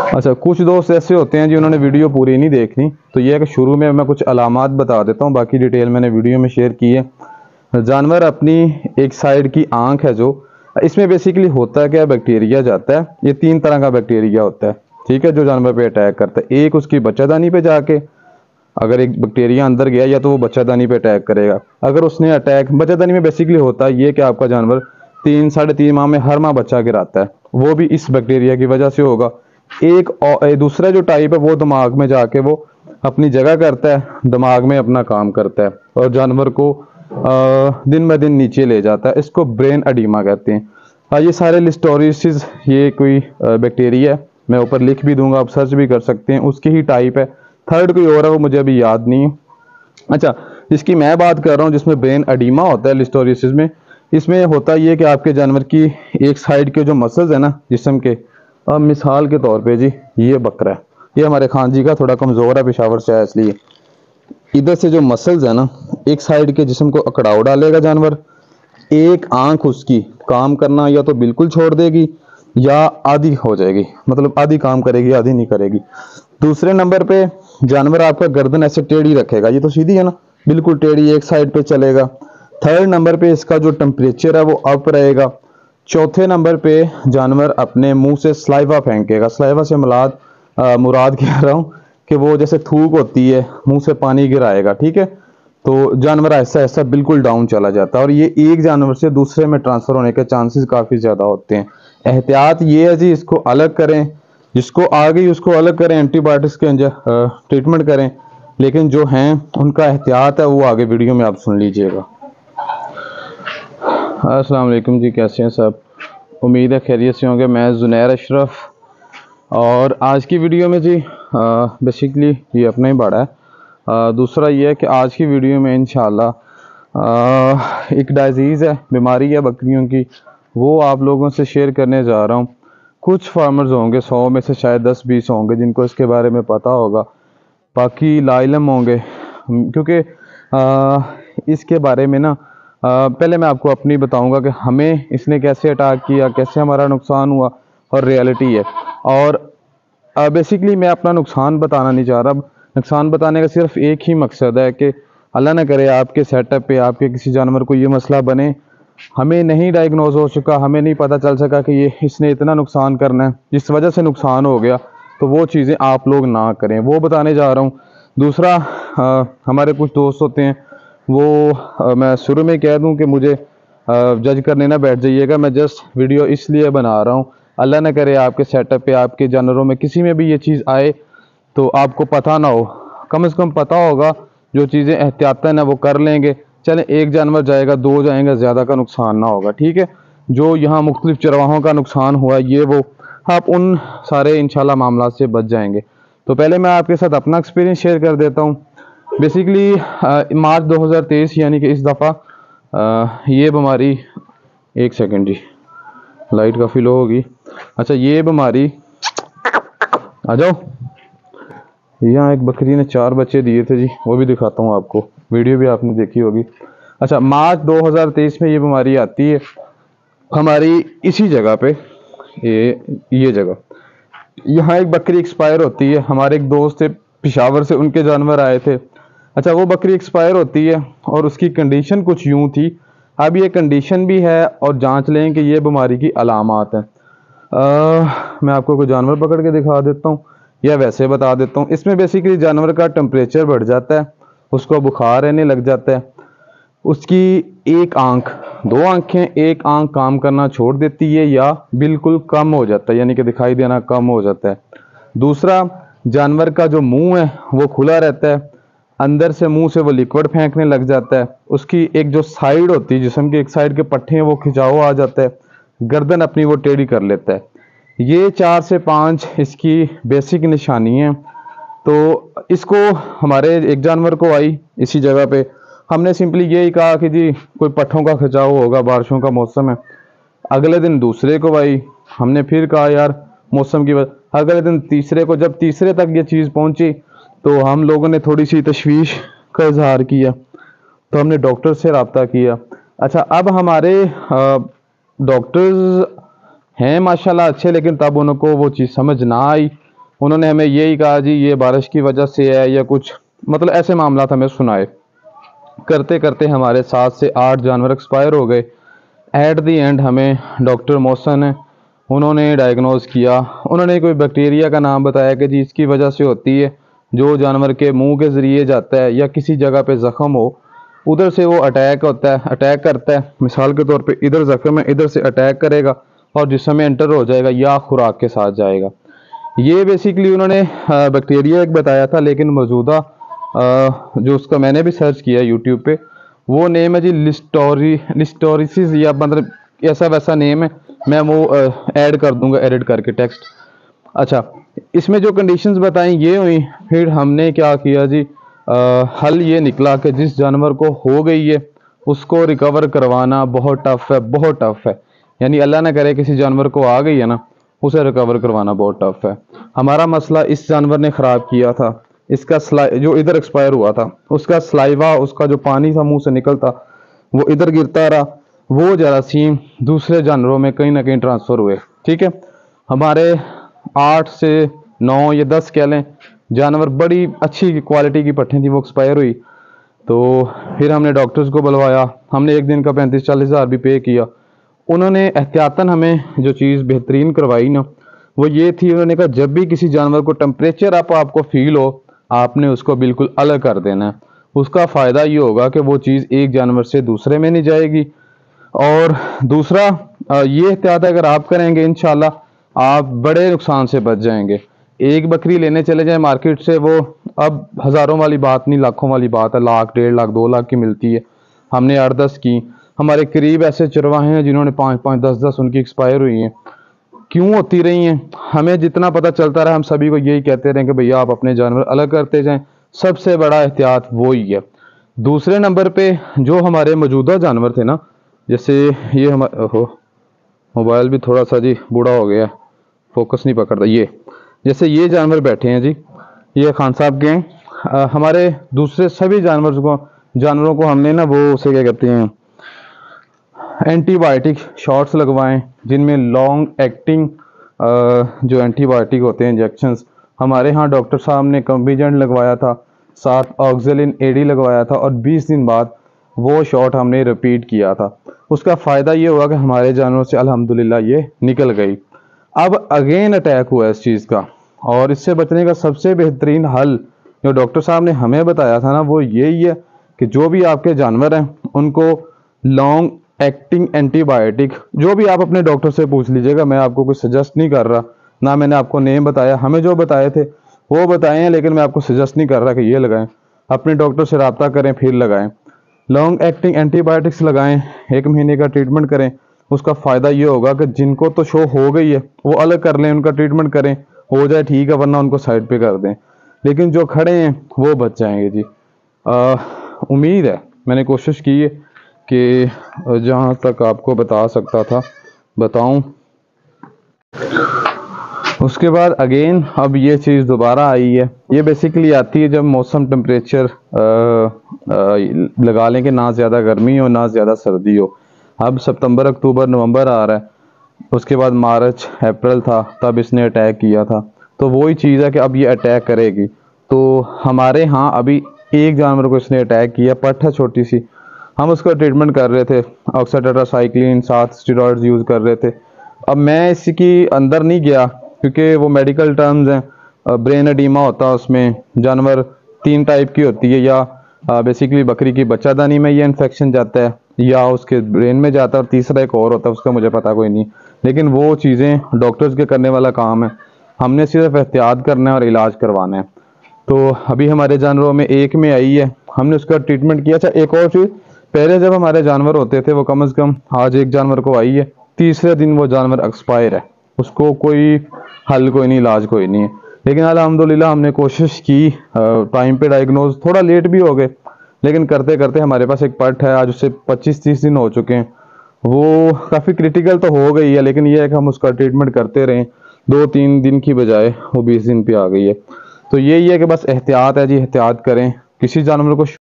अच्छा, कुछ दोस्त ऐसे होते हैं जिन्होंने वीडियो पूरी नहीं देखनी, तो ये है कि शुरू में मैं कुछ अलामात बता देता हूँ, बाकी डिटेल मैंने वीडियो में शेयर की है। जानवर अपनी एक साइड की आंख है जो, इसमें बेसिकली होता है क्या, बैक्टीरिया जाता है। ये 3 तरह का बैक्टीरिया होता है, ठीक है, जो जानवर पे अटैक करता है। एक उसकी बच्चादानी पे जाके अगर एक बैक्टीरिया अंदर गया, या तो वो बच्चादानी पे अटैक करेगा। अगर उसने अटैक बच्चादानी में बेसिकली होता है ये कि आपका जानवर 3-3.5 माह में हर माह बच्चा गिराता है, वो भी इस बैक्टीरिया की वजह से होगा। एक और दूसरा जो टाइप है वो दिमाग में जाके वो अपनी जगह करता है, दिमाग में अपना काम करता है और जानवर को दिन ब दिन नीचे ले जाता है। इसको ब्रेन एडिमा कहते हैं। ये सारे लिस्टोरियसिस ये कोई बैक्टीरिया है, मैं ऊपर लिख भी दूंगा, आप सर्च भी कर सकते हैं, उसकी ही टाइप है। थर्ड कोई और है वो मुझे अभी याद नहीं है। अच्छा, जिसकी मैं बात कर रहा हूँ जिसमें ब्रेन एडिमा होता है लिस्टोरियसिस में, इसमें होता ये कि आपके जानवर की एक साइड के जो मसल्स है ना जिस्म के, अब मिसाल के तौर पे जी ये बकरा है, ये हमारे खान जी का थोड़ा कमज़ोर है, पेशावर से है, इसलिए इधर से जो मसल्स है ना एक साइड के जिस्म को अकड़ाव डालेगा जानवर। एक आंख उसकी काम करना या तो बिल्कुल छोड़ देगी या आधी हो जाएगी, मतलब आधी काम करेगी आधी नहीं करेगी। दूसरे नंबर पे जानवर आपका गर्दन ऐसे टेढ़ी रखेगा, ये तो सीधी है ना, बिल्कुल टेढ़ी एक साइड पे चलेगा। थर्ड नंबर पे इसका जो टेम्परेचर है वो अप रहेगा। चौथे नंबर पे जानवर अपने मुंह से स्लाइवा फेंकेगा। स्लाइवा से मुराद कह रहा हूँ कि वो जैसे थूक होती है, मुंह से पानी गिराएगा, ठीक है। तो जानवर ऐसा ऐसा बिल्कुल डाउन चला जाता है और ये एक जानवर से दूसरे में ट्रांसफर होने के चांसेस काफ़ी ज़्यादा होते हैं। एहतियात ये है जी, इसको अलग करें, जिसको आ गई उसको अलग करें, एंटीबायोटिक्स के ट्रीटमेंट करें, लेकिन जो हैं उनका एहतियात है वो आगे वीडियो में आप सुन लीजिएगा। अस्सलाम वालेकुम जी, कैसे हैं सब? उम्मीद है खैरियत से होंगे। मैं जुनैर अशरफ, और आज की वीडियो में जी बेसिकली ये अपना ही बाड़ा है। दूसरा ये है कि आज की वीडियो में इंशाल्लाह एक डिजीज़ है, बीमारी है बकरियों की, वो आप लोगों से शेयर करने जा रहा हूँ। कुछ फार्मर्स होंगे, 100 में से शायद 10-20 होंगे जिनको इसके बारे में पता होगा, बाकी लाइलम होंगे। क्योंकि इसके बारे में ना पहले मैं आपको अपनी बताऊंगा कि हमें इसने कैसे अटैक किया, कैसे हमारा नुकसान हुआ और रियलिटी है। और बेसिकली मैं अपना नुकसान बताना नहीं चाह रहा। नुकसान बताने का सिर्फ एक ही मकसद है कि अल्लाह ना करे आपके सेटअप पे आपके किसी जानवर को ये मसला बने, हमें नहीं डायग्नोज हो चुका, हमें नहीं पता चल सका कि ये इसने इतना नुकसान करना है, जिस वजह से नुकसान हो गया, तो वो चीज़ें आप लोग ना करें, वो बताने जा रहा हूँ। दूसरा हमारे कुछ दोस्त होते हैं वो मैं शुरू में कह दूं कि मुझे जज करने ना बैठ जाइएगा, मैं जस्ट वीडियो इसलिए बना रहा हूं, अल्लाह ना करे आपके सेटअप पे आपके जानवरों में किसी में भी ये चीज़ आए तो आपको पता ना हो, कम से कम पता होगा, जो चीज़ें एहतियातन है वो कर लेंगे। चले एक जानवर जाएगा, 2 जाएंगे, ज़्यादा का नुकसान ना होगा, ठीक है। जो यहाँ मुख्तलिफ चरवाहों का नुकसान हुआ ये वो, आप उन सारे इंशाल्लाह मामला से बच जाएंगे। तो पहले मैं आपके साथ अपना एक्सपीरियंस शेयर कर देता हूँ। बेसिकली मार्च 2023 यानी कि इस दफ़ा ये बीमारी, एक सेकंड जी लाइट काफ़ी लो होगी। अच्छा, ये बीमारी, आ जाओ, यहाँ एक बकरी ने 4 बच्चे दिए थे जी, वो भी दिखाता हूँ आपको, वीडियो भी आपने देखी होगी। अच्छा, मार्च 2023 में ये बीमारी आती है हमारी इसी जगह पे, ये जगह, यहाँ एक बकरी एक्सपायर होती है। हमारे एक दोस्त थे पेशावर से, उनके जानवर आए थे। अच्छा, वो बकरी एक्सपायर होती है और उसकी कंडीशन कुछ यूं थी। अब ये कंडीशन भी है और जांच लें कि ये बीमारी की अलामात हैं। मैं आपको कोई जानवर पकड़ के दिखा देता हूँ या वैसे बता देता हूँ। इसमें बेसिकली जानवर का टेम्परेचर बढ़ जाता है, उसको बुखार रहने लग जाता है, उसकी एक आंख, 2 आंखें, एक आंख काम करना छोड़ देती है या बिल्कुल कम हो जाता है, यानी कि दिखाई देना कम हो जाता है। दूसरा, जानवर का जो मुंह है वो खुला रहता है, अंदर से मुंह से वो लिक्विड फेंकने लग जाता है। उसकी एक जो साइड होती है जिस्म की, एक साइड के पट्टे हैं वो खिंचाव आ जाता है, गर्दन अपनी वो टेढ़ी कर लेता है। ये 4 से 5 इसकी बेसिक निशानी है। तो इसको हमारे एक जानवर को आई इसी जगह पे, हमने सिंपली यही कहा कि जी कोई पट्ठों का खिंचाव होगा, बारिशों का मौसम है। अगले दिन दूसरे को आई, हमने फिर कहा यार मौसम की वजह। अगले दिन तीसरे को, जब तीसरे तक ये चीज़ पहुंची तो हम लोगों ने थोड़ी सी तशवीश का इजहार किया, तो हमने डॉक्टर से रब्ता किया। अच्छा, अब हमारे डॉक्टर्स हैं माशाल्लाह अच्छे, लेकिन तब उनको वो चीज़ समझ ना आई। उन्होंने हमें यही कहा जी ये बारिश की वजह से है या कुछ, मतलब ऐसे मामला हमें सुनाए। करते करते हमारे 7 से 8 जानवर एक्सपायर हो गए। एट दी एंड हमें डॉक्टर मोहसन है, उन्होंने डायग्नोज किया। उन्होंने कोई बैक्टीरिया का नाम बताया कि जी इसकी वजह से होती है, जो जानवर के मुंह के ज़रिए जाता है या किसी जगह पे ज़ख़म हो, उधर से वो अटैक होता है, अटैक करता है। मिसाल के तौर पे इधर ज़ख़म है, इधर से अटैक करेगा और जिस्म में एंटर हो जाएगा या खुराक के साथ जाएगा। ये बेसिकली उन्होंने बैक्टीरिया एक बताया था, लेकिन मौजूदा जो उसका मैंने भी सर्च किया यूट्यूब पे, वो नेम है जी लिस्टोरिसिस या मतलब ऐसा वैसा नेम है। मैं वो ऐड कर दूंगा एडिट करके टेक्स्ट। अच्छा, इसमें जो कंडीशंस बताई ये हुई। फिर हमने क्या किया जी, हल ये निकला कि जिस जानवर को हो गई है उसको रिकवर करवाना बहुत टफ है, बहुत टफ है। यानी अल्लाह ना करे किसी जानवर को आ गई है ना, उसे रिकवर करवाना बहुत टफ है। हमारा मसला इस जानवर ने ख़राब किया था। इसका जो इधर एक्सपायर हुआ था, उसका स्लाइवा, उसका जो पानी था मुंह से निकलता, वो इधर गिरता रहा। वो जरासीम दूसरे जानवरों में कहीं ना कहीं ट्रांसफ़र हुए। ठीक है, हमारे 8 से 9 या 10 कह लें जानवर, बड़ी अच्छी क्वालिटी की पट्ठें थी, वो एक्सपायर हुई। तो फिर हमने डॉक्टर्स को बुलवाया। हमने एक दिन का 35-40 हज़ार भी पे किया। उन्होंने एहतियातन हमें जो चीज़ बेहतरीन करवाई ना, वो ये थी, उन्होंने कहा जब भी किसी जानवर को टेम्परेचर आपको फील हो, आपने उसको बिल्कुल अलग कर देना है। उसका फ़ायदा ये होगा कि वो चीज़ एक जानवर से दूसरे में नहीं जाएगी। और दूसरा ये एहतियात अगर आप करेंगे, इंशाल्लाह आप बड़े नुकसान से बच जाएंगे। एक बकरी लेने चले जाए मार्केट से, वो अब हज़ारों वाली बात नहीं, लाखों वाली बात है। 1 लाख, 1.5 लाख, 2 लाख की मिलती है। हमने 8-10 की। हमारे करीब ऐसे चरवाहे हैं जिन्होंने 5-5, 10-10 उनकी एक्सपायर हुई हैं। क्यों होती रही हैं? हमें जितना पता चलता रहा, हम सभी को यही कहते रहे कि भैया आप अपने जानवर अलग करते जाएं। सबसे बड़ा एहतियात वो ही है। दूसरे नंबर पे जो हमारे मौजूदा जानवर थे ना, जैसे ये हमारा मोबाइल भी थोड़ा सा जी बूढ़ा हो गया, फोकस नहीं पकड़ता। ये जैसे ये जानवर बैठे हैं जी, ये खान साहब के हैं। हमारे दूसरे सभी जानवरों को हमने ना वो उसे क्या कहते हैं, एंटीबायोटिक शॉट्स लगवाएं, जिनमें लॉन्ग एक्टिंग जो एंटीबायोटिक होते हैं इंजेक्शंस। हमारे यहाँ डॉक्टर साहब ने कम्बीजेंट लगवाया था, साथ ऑक्जेलिन एडी लगवाया था, और 20 दिन बाद वो शॉट हमने रिपीट किया था। उसका फ़ायदा ये हुआ कि हमारे जानवरों से अल्हम्दुलिल्लाह ये निकल गई। अब अगेन अटैक हुआ इस चीज़ का, और इससे बचने का सबसे बेहतरीन हल जो डॉक्टर साहब ने हमें बताया था ना, वो यही है कि जो भी आपके जानवर हैं उनको लॉन्ग एक्टिंग एंटीबायोटिक, जो भी आप अपने डॉक्टर से पूछ लीजिएगा, मैं आपको कुछ सजेस्ट नहीं कर रहा, ना मैंने आपको नेम बताया। हमें जो बताए थे वो बताए हैं, लेकिन मैं आपको सजेस्ट नहीं कर रहा कि ये लगाएं। अपने डॉक्टर से रब्ता करें फिर लगाएं। लॉन्ग एक्टिंग एंटीबायोटिक्स लगाएं, 1 महीने का ट्रीटमेंट करें। उसका फ़ायदा ये होगा कि जिनको तो शो हो गई है वो अलग कर लें, उनका ट्रीटमेंट करें, हो जाए ठीक है, वरना उनको साइड पे कर दें। लेकिन जो खड़े हैं वो बच जाएंगे जी। उम्मीद है, मैंने कोशिश की है कि जहाँ तक आपको बता सकता था बताऊं। उसके बाद अगेन अब ये चीज़ दोबारा आई है। ये बेसिकली आती है जब मौसम टेम्परेचर लगा लें कि ना ज़्यादा गर्मी हो ना ज़्यादा सर्दी हो। अब सितंबर, अक्टूबर, नवंबर आ रहा है, उसके बाद मार्च, अप्रैल था, तब इसने अटैक किया था। तो वही चीज़ है कि अब ये अटैक करेगी। तो हमारे यहाँ अभी एक जानवर को इसने अटैक किया, पट्ठ है छोटी सी, हम उसका ट्रीटमेंट कर रहे थे, ऑक्सीटेट्रासाइक्लिन, साथ स्टेरॉइड्स यूज़ कर रहे थे। अब मैं इसकी अंदर नहीं गया क्योंकि वो मेडिकल टर्म्स हैं। ब्रेन एडीमा होता है उसमें, जानवर 3 टाइप की होती है, या बेसिकली बकरी की बच्चादानी में ये इन्फेक्शन जाता है या उसके ब्रेन में जाता है, और तीसरा एक और होता है, उसका मुझे पता कोई नहीं। लेकिन वो चीज़ें डॉक्टर्स के करने वाला काम है, हमने सिर्फ एहतियात करना है और इलाज करवाना है। तो अभी हमारे जानवरों में एक में आई है, हमने उसका ट्रीटमेंट किया। अच्छा, एक और चीज़, पहले जब हमारे जानवर होते थे वो कम से कम, आज एक जानवर को आई है, तीसरे दिन वो जानवर एक्सपायर है, उसको कोई हल कोई नहीं, इलाज कोई नहीं है। लेकिन अल्हम्दुलिल्लाह हमने कोशिश की, टाइम पे डायग्नोज, थोड़ा लेट भी हो गए, लेकिन करते करते हमारे पास एक पट है, आज उससे 25-30 दिन हो चुके हैं। वो काफ़ी क्रिटिकल तो हो गई है, लेकिन यह है कि हम उसका ट्रीटमेंट करते रहें, 2-3 दिन की बजाय वो 20 दिन पे आ गई है। तो यही है कि बस एहतियात है जी, एहतियात करें। किसी जानवर को